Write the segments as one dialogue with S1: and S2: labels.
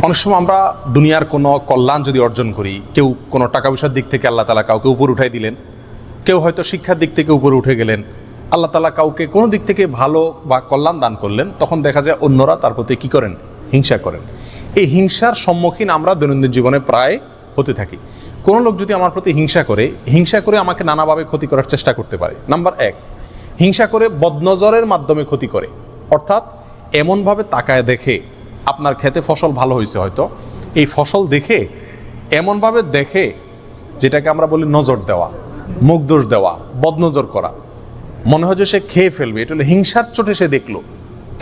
S1: অনেক সময় আমরা দুনিয়ার কোনো কল্যাণ যদি অর্জন করি, কেউ কোনো টাকা পয়সার দিক থেকে আল্লাহ তাআলা কাউকে উপরে উঠাই দিলেন, কেউ হয়তো শিক্ষার দিক থেকে উপরে উঠে গেলেন, আল্লাহ তাআলা কাউকে কোনো দিক থেকে ভালো বা কল্যাণ দান করলেন, তখন দেখা যায় অন্যরা তার প্রতি কী করেন? হিংসা করেন। এই হিংসার সম্মুখীন আমরা দৈনন্দিন জীবনে প্রায় হতে থাকি। কোনো লোক যদি আমার প্রতি হিংসা করে আমাকে নানাভাবে ক্ষতি করার চেষ্টা করতে পারে। নাম্বার এক, হিংসা করে বদনজরের মাধ্যমে ক্ষতি করে, অর্থাৎ এমনভাবে তাকায় দেখে, আপনার ক্ষেতে ফসল ভালো হয়েছে হয়তো, এই ফসল দেখে এমনভাবে দেখে, যেটাকে আমরা বলি নজর দেওয়া, মুখ দোষ দেওয়া, বদনজর করা, মনে হয় যে সে খেয়ে ফেলবে। এটা হলো হিংসার চোটে সে দেখলো।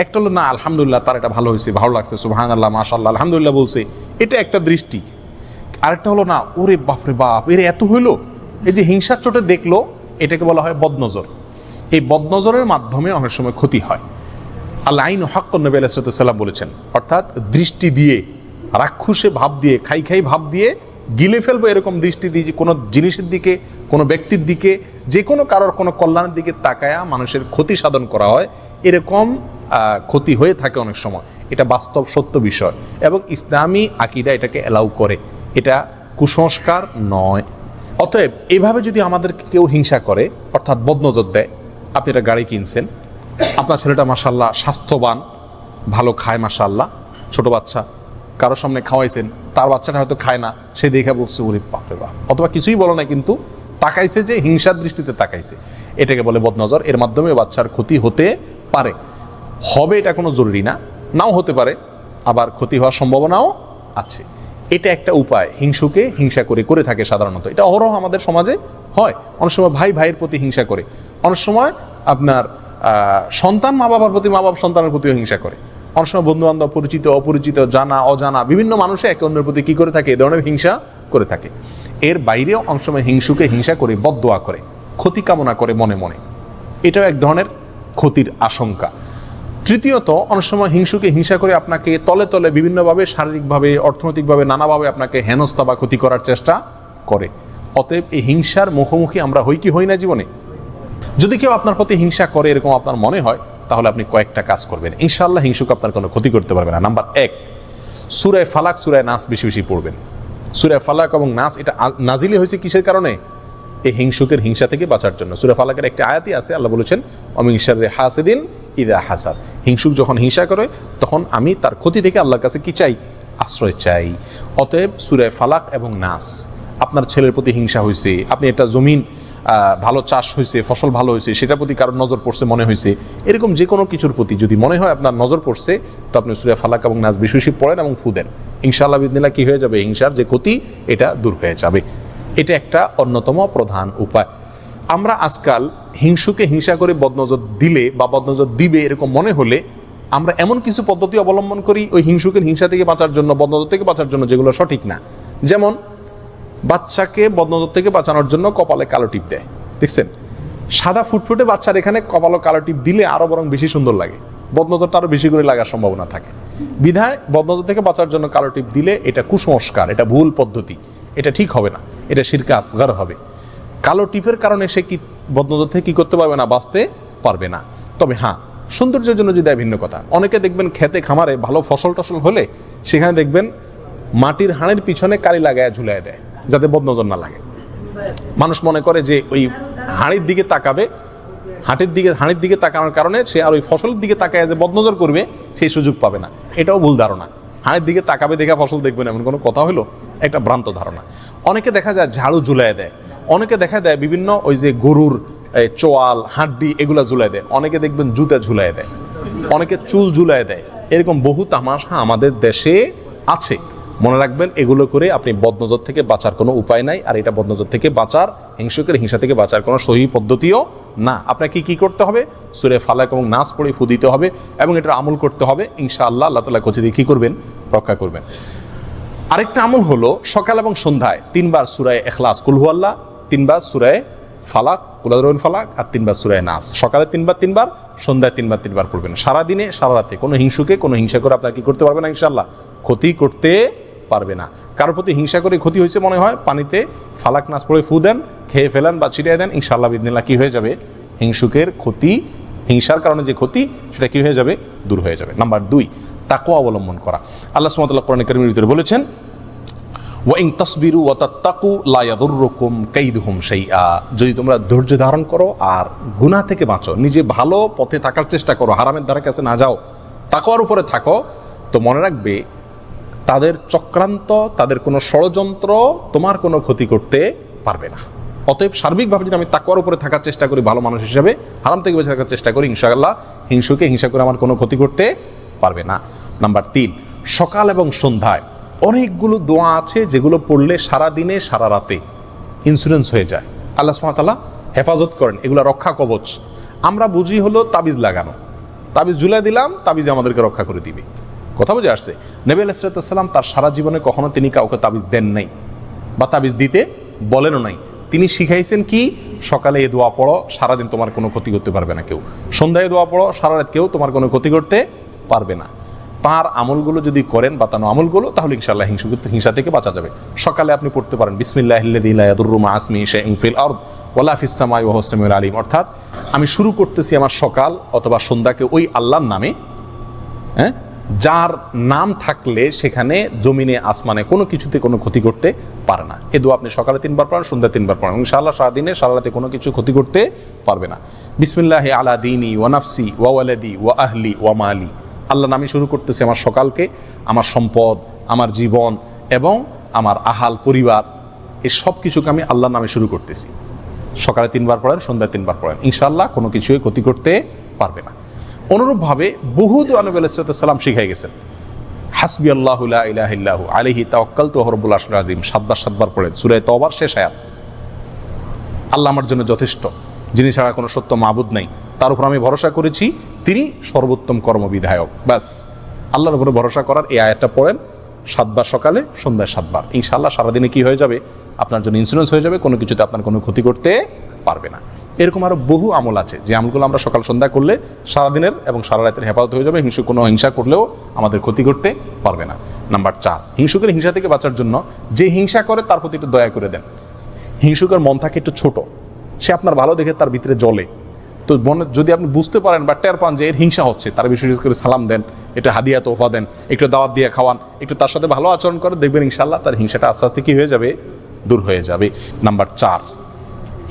S1: একটা হলো না আলহামদুলিল্লাহ তার এটা ভালো হয়েছে, ভালো লাগছে, সুবহানাল্লাহ মাশাআল্লাহ আলহামদুলিল্লাহ বলছে, এটা একটা দৃষ্টি। আরেকটা হলো না ওরে বাপরে বাপ এর এত হইলো, এই যে হিংসার চোটে দেখলো, এটাকে বলা হয় বদনজর। এই বদনজরের মাধ্যমে অনেক সময় ক্ষতি হয়। আল্লাহ আইন হাক্কুন নবী আলাইহিস সালাম বলেছেন, অর্থাৎ দৃষ্টি দিয়ে, রাক্ষসে ভাব দিয়ে, খাই ভাব দিয়ে গিলে ফেলবো, এরকম দৃষ্টি দিয়ে যে কোনো জিনিসের দিকে, কোনো ব্যক্তির দিকে, যে কোনো কারোর কোনো কল্যাণের দিকে তাকায়া মানুষের ক্ষতি সাধন করা হয়, এরকম ক্ষতি হয়ে থাকে অনেক সময়। এটা বাস্তব সত্য বিষয় এবং ইসলামী আকীদা এটাকে অ্যালাউ করে, এটা কুসংস্কার নয়। অতএব এইভাবে যদি আমাদেরকে কেউ হিংসা করে, অর্থাৎ বদনজর দেয়, আপনি একটা গাড়ি কিনছেন, আপনার ছেলেটা মাশাআল্লাহ স্বাস্থ্যবান, ভালো খায় মাশাআল্লাহ, ছোট বাচ্চা, কারোর সামনে খাওয়াইছেন, তার বাচ্চাটা হয়তো খায় না, সে দেখে বলছে ওরে বাপরে বাপ, অথবা কিছুই বলে না কিন্তু তাকাইছে, যে হিংসার দৃষ্টিতে তাকাইছে, এটাকে বলে বদনজর। এর মাধ্যমে বাচ্চার ক্ষতি হতে পারে, হবে এটা কোনো জরুরি না, নাও হতে পারে, আবার ক্ষতি হওয়ার সম্ভাবনাও আছে। এটা একটা উপায়, হিংসুকে হিংসা করে থাকে সাধারণত। এটা অহরহ আমাদের সমাজে হয়। অনেক সময় ভাই ভাইয়ের প্রতি হিংসা করে, অনেক সময় আপনার সন্তান মা বাবার প্রতি, মা বাবা সন্তানের প্রতিও হিংসা করে, অনেক সময় বন্ধু বান্ধব, পরিচিত অপরিচিত, জানা অজানা বিভিন্ন মানুষে একে অন্যের প্রতি কী করে থাকে? এ ধরনের হিংসা করে থাকে। এর বাইরেও অনেক সময় হিংসুকে হিংসা করে বদদোয়া করে, ক্ষতি কামনা করে মনে মনে, এটাও এক ধরনের ক্ষতির আশঙ্কা। তৃতীয়ত, অনেক সময় হিংসুকে হিংসা করে আপনাকে তলে তলে বিভিন্নভাবে, শারীরিকভাবে, অর্থনৈতিকভাবে, নানাভাবে আপনাকে হেনস্থা বা ক্ষতি করার চেষ্টা করে। অতএব এই হিংসার মুখোমুখি আমরা হই কি হই না জীবনে? যদি কেউ আপনার প্রতি হিংসা করে এরকম আপনার মনে হয়, তাহলে আপনি কয়েকটা কাজ করবেন, ইনশাআল্লাহ হিংসুক আপনার কোনো ক্ষতি করতে পারবে না। নাম্বার এক, সূরা ফালাক, সূরা নাস বেশি বেশি পড়বেন। সূরা ফালাক এবং নাস এটা নাজিলি হয়েছে কিসের কারণে? এই হিংসুকের হিংসা থেকে বাঁচার জন্য। সূরা ফালাকের একটি আয়াতই আছে, আল্লাহ বলেছেন ওমিন শাররি হাসিদিন ইযা হাসাদ, হিংসুক যখন হিংসা করে তখন আমি তার ক্ষতি থেকে আল্লাহর কাছে কি চাই? আশ্রয় চাই। অতএব সূরা ফালাক এবং নাস, আপনার ছেলের প্রতি হিংসা হয়েছে, আপনি একটা জমিন ভালো চাষ হয়েছে, ফসল ভালো হয়েছে, সেটার প্রতি কারোর নজর পড়ছে মনে হয়েছে, এরকম যে কোনো কিছুর প্রতি যদি মনে হয় আপনার নজর পড়ছে, তো আপনি সূরা ফালাক এবং নাস বেশি বেশি পড়েন এবং ফু দেন, ইনশাআল্লাহ বিদিনিল্লাহ কি হয়ে যাবে? হিংসার যে ক্ষতি এটা দূর হয়ে যাবে। এটা একটা অন্যতম প্রধান উপায়। আমরা আজকাল হিংসুকে হিংসা করে বদনজর দিলে বা বদনজর দিবে এরকম মনে হলে আমরা এমন কিছু পদ্ধতি অবলম্বন করি ওই হিংসুকের হিংসা থেকে বাঁচার জন্য, বদনজর থেকে বাঁচার জন্য, যেগুলো সঠিক না। যেমন বাচ্চাকে বদনজর থেকে বাঁচানোর জন্য কপালে কালো টিপ দেয়, দেখছেন? সাদা ফুটফুটে বাচ্চার এখানে কপালে কালো টিপ দিলে আরো বরং বেশি সুন্দর লাগে, বদনজরটা আরো বেশি করে লাগার সম্ভাবনা থাকে। বিধায় বদনজর থেকে বাঁচার জন্য কালো টিপ দিলে এটা কুসংস্কার, এটা ভুল পদ্ধতি, এটা ঠিক হবে না, এটা শিরকে আসগার হবে। কালো টিপের কারণে সে কি বদনজর থেকে কি করতে পারবে না? বাঁচতে পারবে না। তবে হ্যাঁ, সৌন্দর্যের জন্য যদি ভিন্ন কথা। অনেকে দেখবেন খেতে খামারে ভালো ফসল টসল হলে সেখানে দেখবেন মাটির হাঁড়ির পিছনে কালি লাগায় ঝুলাই দেয় যাতে বদনজর না লাগে। মানুষ মনে করে যে ওই হাঁড়ির দিকে তাকাবে, হাঁড়ির দিকে তাকানোর কারণে সে আর ওই ফসলের দিকে তাকায় যে বদনজর করবে সেই সুযোগ পাবে না। এটাও ভুল ধারণা। হাঁড়ির দিকে তাকাবে দেখা ফসল দেখবেন এমন কোনো কথা হলো? একটা ভ্রান্ত ধারণা। অনেকে দেখা যায় ঝাড়ু ঝুলাই দেয়, অনেকে দেখা দেয় বিভিন্ন ওই যে গরুর চোয়াল, হাড্ডি এগুলা ঝুলাই দেয়, অনেকে দেখবেন জুতা ঝুলাই দেয়, অনেকে চুল ঝুলাই দেয়। এরকম বহু তামাশা আমাদের দেশে আছে। মনে রাখবেন, এগুলো করে আপনি বদনজর থেকে বাঁচার কোনো উপায় নাই। আর এটা বদনজর থেকে বাঁচার, হিংসুকের হিংসা থেকে বাঁচার কোনো সহি পদ্ধতিও না। আপনাকে কি করতে হবে? সূরা ফালাক এবং নাস পড়ে ফু দিতে হবে এবং এটার আমল করতে হবে। ইনশাআল্লাহ আল্লাহ তাআলা ক্ষতি দিয়ে কি করবেন? রক্ষা করবেন। আরেকটা আমল হলো সকাল এবং সন্ধ্যায় 3 বার সূরা ইখলাস কুল হুয়াল্লাহ, 3 বার সূরা ফালাক কুল আউযু ফালাক আর 3 বার সূরা নাস। সকালে 3 বার, সন্ধ্যায় 3 বার করবেন। সারা দিনে সারা রাতে কোনো হিংসুকে কোনো হিংসা করে আপনার কি করতে পারবে না? ইনশাআল্লাহ ক্ষতি করতে পারবে না। কারোর প্রতি হিংসা করে ক্ষতি হয়েছে মনে হয়, পানিতে ফালাক নাস পড়ে ফু দেন, খেয়ে ফেলেন বা ছিটিয়ে দেন, ইনশাআল্লাহ বিদিনিল্লাহ কি হয়ে যাবে? হিংসুকের ক্ষতি, হিংসার কারণে যে ক্ষতি সেটা কি হয়ে যাবে? দূর হয়ে যাবে। নাম্বার 2, তাকওয়া অবলম্বন করা। আল্লাহ সুবহানাহু ওয়া তাআলা কোরআনে কারীমের ভিতরে বলেছেন, ওয়া ইন তাসবিরু ওয়া তাত্তাকু লা ইয়াদুররুকুম কাইদুহুম শাইআ, যদি তোমরা ধৈর্য ধারণ করো আর গুনাহ থেকে বাঁচো, নিজে ভালো পথে থাকার চেষ্টা করো, হারামের ধারে কাছে না যাও, তাকওয়ার উপরে থাকো, তো মনে রাখবে তাদের চক্রান্ত, তাদের কোনো ষড়যন্ত্র তোমার কোনো ক্ষতি করতে পারবে না। অতএব সার্বিকভাবে যদি আমি তাকওয়ার উপরে থাকার চেষ্টা করি ভালো মানুষ হিসেবে, হারাম থেকে বেঁচে থাকার চেষ্টা করি, ইনশাআল্লাহ হিংসুকে হিংসা করে আমার কোনো ক্ষতি করতে পারবে না। নাম্বার 3, সকাল এবং সন্ধ্যায় অনেকগুলো দোয়া আছে যেগুলো পড়লে সারা দিনে সারা রাতে ইন্স্যুরেন্স হয়ে যায়, আল্লাহ সুবহানাহু ওয়া তাআলা হেফাজত করেন, এগুলো রক্ষা কবচ। আমরা বুঝি হলো তাবিজ লাগানো, তাবিজ ঝুলাই দিলাম, তাবিজে আমাদেরকে রক্ষা করে দিবে। কথা বুঝে আসছে? নবী আলাইহিস সালাম তার সারা জীবনে কখনো তিনি কাউকে তাবিজ দেন নাই বা তাবিজ দিতে বলেনও নাই। তিনি শিখাইছেন কি, সকালে এ দোয়া পড়ো, সারাদিন তোমার কোনো ক্ষতি করতে পারবে না কেউ, সন্ধ্যায় দোয়া পড়ো, সারা রাত কেউ তোমার কোনো ক্ষতি করতে পারবে না। তার আমলগুলো যদি করেন, বাতানো আমলগুলো, তাহলে ইনশাআল্লাহ হিংসা থেকে বাঁচা যাবে। সকালে আপনি পড়তে পারেন বিসমিল্লাহিল্লাযী লা ইয়াদুররু মা ইসমিহি শাইউন ফিল আরদ ওয়ালা ফিস সামাই ওয়া হুয়াস সামিউল আলিম, অর্থাৎ আমি শুরু করতেছি আমার সকাল অথবা সন্ধ্যাকে ওই আল্লাহর নামে, হ্যাঁ, যার নাম থাকলে সেখানে জমিনে আসমানে কোনো কিছুতে কোনো ক্ষতি করতে পারে না। এ দোয়া আপনি সকালে 3 বার পড়েন, সন্ধ্যায় 3 বার পড়েন, ইনশাআল্লাহ সারাদিনে সারা রাতে কোনো কিছু ক্ষতি করতে পারবে না। বিসমিল্লাহি আলা দীনি ওয়া নাফসি ওয়া ওয়ালাদি ওয়া আহলি ওয়া মালি, আল্লাহ নামে শুরু করতেছি আমার সকালকে, আমার সম্পদ, আমার জীবন এবং আমার আহাল পরিবার, এই সব কিছুকে আমি আল্লাহর নামে শুরু করতেছি। সকালে 3 বার পড়েন, সন্ধ্যায় 3 বার পড়েন, ইনশাআল্লাহ কোনো কিছুই ক্ষতি করতে পারবে না। অনুরূপভাবে বহু দোয়া নবী আলাইহিস সালাম শিখাই গেছেন। হাসবি আল্লাহু লা ইলাহা ইল্লাহু আলাইহি তাওয়াক্কালতু ওয়া রব্বুল আরশিল আযীম 7 বার 7 বার পড়েন, সূরা তাওবার শেষ আয়াত। আল্লাহ আমার জন্য যথেষ্ট, যিনি ছাড়া কোনো সত্য মাবুদ নাই, তার উপর আমি ভরসা করেছি, তিনি সর্বোত্তম কর্মবিধায়ক। ব্যাস, আল্লাহর উপরে ভরসা করার এই আয়াতটা পড়েন 7 বার সকালে, সন্ধ্যায় 7 বার, ইনশাআল্লাহ সারাদিনে কি হয়ে যাবে, আপনার জন্য ইন্স্যুরেন্স হয়ে যাবে, কোনো কিছুতে আপনার কোনো ক্ষতি করতে পারবে না। এরকম আরও বহু আমল আছে যে আমলগুলো আমরা সকাল সন্ধ্যা করলে সারাদিনের এবং সারা রাতের হেফাজত হয়ে যাবে, কোনো হিংসা করলেও আমাদের ক্ষতি করতে পারবে না। নাম্বার 4, হিংসুকের হিংসা থেকে বাঁচার জন্য যে হিংসা করে তার প্রতি একটু দয়া করে দেন। হিংসুকের মন থাকে একটু ছোট, সে আপনার ভালো দেখে তার ভিতরে জ্বলে, তো মনে যদি আপনি বুঝতে পারেন বা টের পান যে এর হিংসা হচ্ছে, তার বিশেষ করে সালাম দেন, এটা হাদিয়া তোফা দেন, একটু দাওয়াত দিয়ে খাওয়ান, একটু তার সাথে ভালো আচরণ করে, দেখবেন ইনশাআল্লাহ তার হিংসাটা আস্তে আস্তে কি হয়ে যাবে, দূর হয়ে যাবে। নাম্বার 4,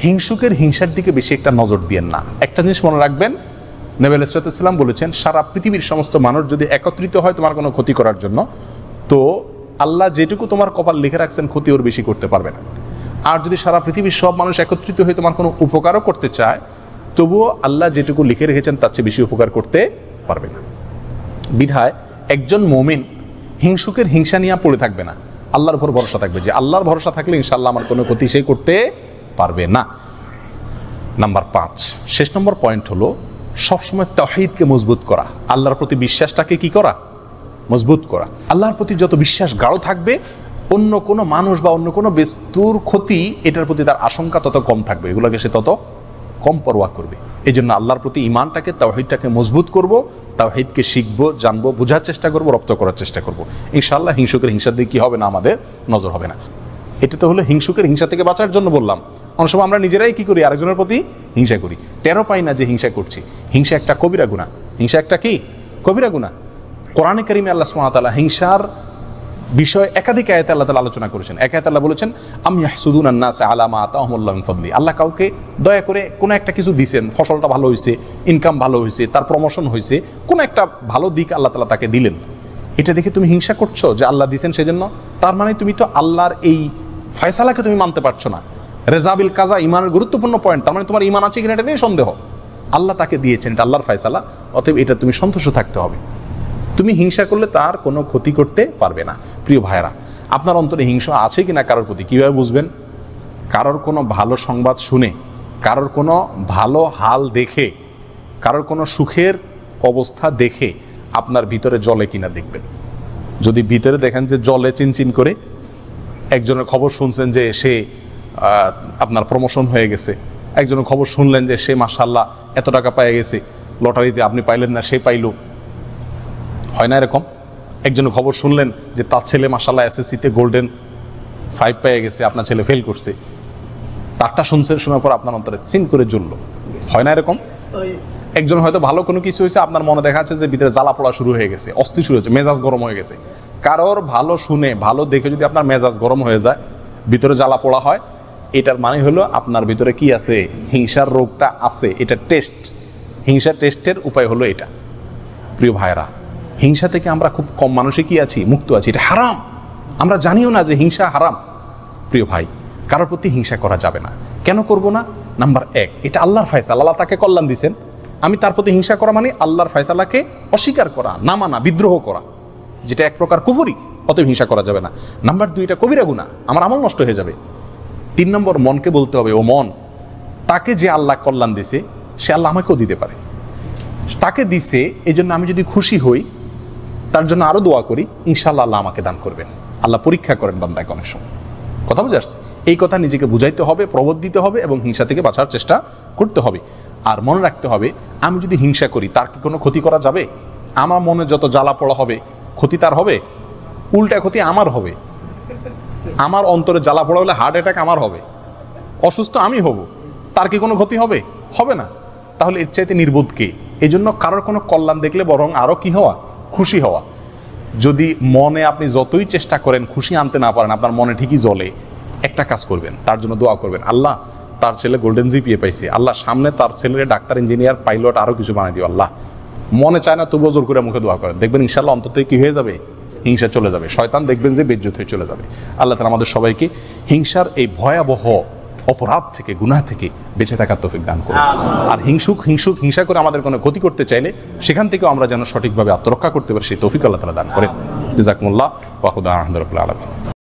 S1: হিংসুকের হিংসার দিকে বেশি একটা নজর দিয়েন না। একটা জিনিস মনে রাখবেন, নবী আলাইহিস সালাম বলেছেন, সারা পৃথিবীর সমস্ত মানুষ যদি একত্রিত হয় তোমার কোনো ক্ষতি করার জন্য, তো আল্লাহ যেটুকু তোমার কপাল লিখে রাখছেন ক্ষতি ওর বেশি করতে পারবে না। আর যদি সারা পৃথিবীর সব মানুষ একত্রিত হয়ে তোমার কোনো উপকারও করতে চায়, তবুও আল্লাহ যেটুকু লিখে রেখেছেন তার চেয়ে বেশি উপকার করতে পারবে না। বিধায় একজন মুমিন হিংসুকের হিংসা নিয়ে পড়ে থাকবে না, আল্লাহর উপর ভরসা থাকবে যে আল্লাহর ভরসা থাকলে ইনশাআল্লাহ আমার কোনো ক্ষতি সে করতে পারবে না। নাম্বার 5, শেষ নম্বর পয়েন্ট হলো সবসময় তাওহীদকে মজবুত করা, আল্লাহর প্রতি বিশ্বাসটাকে কি করা, মজবুত করা। আল্লাহর প্রতি যত বিশ্বাস গাঢ় থাকবে, অন্য কোনো মানুষ বা অন্য কোনো বস্তুর ক্ষতি এটার প্রতি তার আশঙ্কা তত কম থাকবে, এগুলোকে সে তত কম পরোয়া করবে। এই জন্য আল্লাহর প্রতি ইমানটাকে, তাওহীদটাকে মজবুত করব, তাওহীদকে শিখবো, জানবো, বোঝার চেষ্টা করবো, রপ্ত করার চেষ্টা করবো। ইনশাআল্লাহ হিংসুকের হিংসার দিকে কি হবে না, আমাদের নজর হবে না। এটা তো হলো হিংসুকের হিংসা থেকে বাঁচার জন্য বললাম। অনেক সময় আমরা নিজেরাই কি করি, আরেকজনের প্রতি হিংসা করি, টেরও পাই না যে হিংসা করছি। হিংসা একটা কবিরা গুনাহ, হিংসা একটা কি কবিরা গুনাহ। কোরআনে কারিমে আল্লাহ সুবহানাহু ওয়া তাআলা হিংসার বিষয় একাধিক আয়াতে আল্লাহ তাআলা আলোচনা করেছেন। এক আয়াতে আল্লাহ বলেছেন, আম ইয়াহসুদুনান নাসা আলা মা আতাহুমুল্লাহু মিন ফাদলি, আল্লাহ কাউকে দয়া করে কোনো একটা কিছু দিয়েছেন, ফসলটা ভালো হয়েছে, ইনকাম ভালো হয়েছে, তার প্রমোশন হয়েছে, কোনো একটা ভালো দিক আল্লাহ তাআলা তাকে দিলেন, এটা দেখে তুমি হিংসা করছো যে আল্লাহ দিয়েছেন সেজন্য, তার মানে তুমি তো আল্লাহর এই ফয়সালাকে তুমি মানতে পারছো না। রেজাবিল কাজা ইমানের গুরুত্বপূর্ণ পয়েন্ট, তার মানে তোমার ইমান আছে কিনা এটা নিয়ে সন্দেহ। আল্লাহ তাকে দিয়েছেন, এটা আল্লাহর ফয়সালা, অতএব এটা তুমি সন্তুষ্ট থাকতে হবে। তুমি হিংসা করলে তার কোনো ক্ষতি করতে পারবে না। প্রিয় ভাইয়েরা, আপনার অন্তরে হিংসা আছে কিনা কারোর প্রতি কীভাবে বুঝবেন? কারোর কোনো ভালো সংবাদ শুনে, কারোর কোনো ভালো হাল দেখে, কারোর কোনো সুখের অবস্থা দেখে আপনার ভিতরে জ্বলে কিনা দেখবেন। যদি ভিতরে দেখেন যে জ্বলে চিনচিন করে, একজনের খবর শুনছেন যে সে আপনার প্রমোশন হয়ে গেছে, একজনের খবর শুনলেন যে সে মাশাআল্লাহ এত টাকা পেয়ে গেছে, লটারিতে আপনি পাইলেন না, সে পাইল, হয় না এরকম? একজনের খবর শুনলেন যে তার ছেলে মাশাআল্লাহ এসএসসিতে গোল্ডেন 5 পেয়ে গেছে, আপনার ছেলে ফেল করছে, তারটা শুনছেন, শোনার পর আপনার অন্তরে চিন করে জ্বললো, হয় না এরকম? একজন হয়তো ভালো কোনো কিছু হয়েছে, আপনার মনে দেখা যাচ্ছে যে ভিতরে জ্বালা পোড়া শুরু হয়ে গেছে, অস্থির শুরু হয়েছে, মেজাজ গরম হয়ে গেছে। কারোর ভালো শুনে ভালো দেখে যদি আপনার মেজাজ গরম হয়ে যায়, ভিতরে জ্বালা পোড়া হয়, এটার মানে হলো আপনার ভিতরে কি আছে, হিংসার রোগটা আছে। এটা টেস্ট, হিংসা টেস্টের উপায় হলো এটা। প্রিয় ভাইরা, হিংসা থেকে আমরা খুব কম মানুষই কি আছি, মুক্ত আছি। এটা হারাম, আমরা জানিও না যে হিংসা হারাম। প্রিয় ভাই, কারোর প্রতি হিংসা করা যাবে না। কেন করব না? নাম্বার 1, এটা আল্লাহর ফয়সালা, আল্লাহ তাকে কল্যাণ দিয়েছেন। আমি তার প্রতি হিংসা করা মানে আল্লাহর ফয়সালাকে অস্বীকার করা, না মানা, বিদ্রোহ করা, যেটা এক প্রকার কুফরি। অতএব হিংসা করা যাবে না। নাম্বার 2, এটা কবিরা গুনাহ, আমার আমল নষ্ট হয়ে যাবে। 3 নম্বর, মনকে বলতে হবে, ও মন, তাকে যে আল্লাহ কল্যাণ দিছে সে আল্লাহ আমাকেও দিতে পারে। তাকে দিছে, এই জন্য আমি যদি খুশি হই, তার জন্য আরো দোয়া করি, ইনশাআল্লাহ আল্লাহ আমাকে দান করবেন। আল্লাহ পরীক্ষা করেন বান্দাকে অনেক সময়। কথা বুঝে আসছে? এই কথা নিজেকে বুঝাইতে হবে, প্রবোধ দিতে হবে এবং হিংসা থেকে বাঁচার চেষ্টা করতে হবে। আর মনে রাখতে হবে, আমি যদি হিংসা করি তার কি কোনো ক্ষতি করা যাবে? আমার মনে যত জ্বালা পোড়া হবে, ক্ষতি তার হবে? উল্টা ক্ষতি আমার হবে। আমার অন্তরে জ্বালা পোড়া হলে হার্ট অ্যাটাক আমার হবে, অসুস্থ আমি হব। তার কি কোনো ক্ষতি হবে? হবে না। তাহলে এর চাইতে নির্বোধ কে? এই জন্য কারোর কোনো কল্যাণ দেখলে বরং আরো কি হওয়া, খুশি হওয়া। যদি মনে আপনি যতই চেষ্টা করেন খুশি আনতে না পারেন, আপনার মনে ঠিকই জ্বলে, একটা কাজ করবেন, তার জন্য দোয়া করবেন, আল্লাহ তার ছেলে গোল্ডেন জিপিএ পাইছে, আল্লাহ সামনে তার ছেলের ডাক্তার, ইঞ্জিনিয়ার, পাইলট, আরো কিছু বানাই দিও আল্লাহ। মনে চায় না তবুও জোর করে মুখে দোয়া করেন, দেখবেন ইনশাআল্লাহ অন্তত কি হয়ে যাবে, হিংসা চলে যাবে। শয়তান দেখবেন যে বেজ্জত হয়ে চলে যাবে। আল্লাহ তাআলা আমাদের সবাইকে হিংসার এই ভয়াবহ অপরাধ থেকে, গুনাহ থেকে বেঁচে থাকার তৌফিক দান করুন। আর হিংসা করে আমাদের কোনো ক্ষতি করতে চাইলে সেখান থেকেও আমরা যেন সঠিকভাবে আত্মরক্ষা করতে পারি, সেই তৌফিক আল্লাহ তাআলা দান করেন। জাযাকুমুল্লাহ ওয়া খুদা আহমদুল্লাহ আলামিন।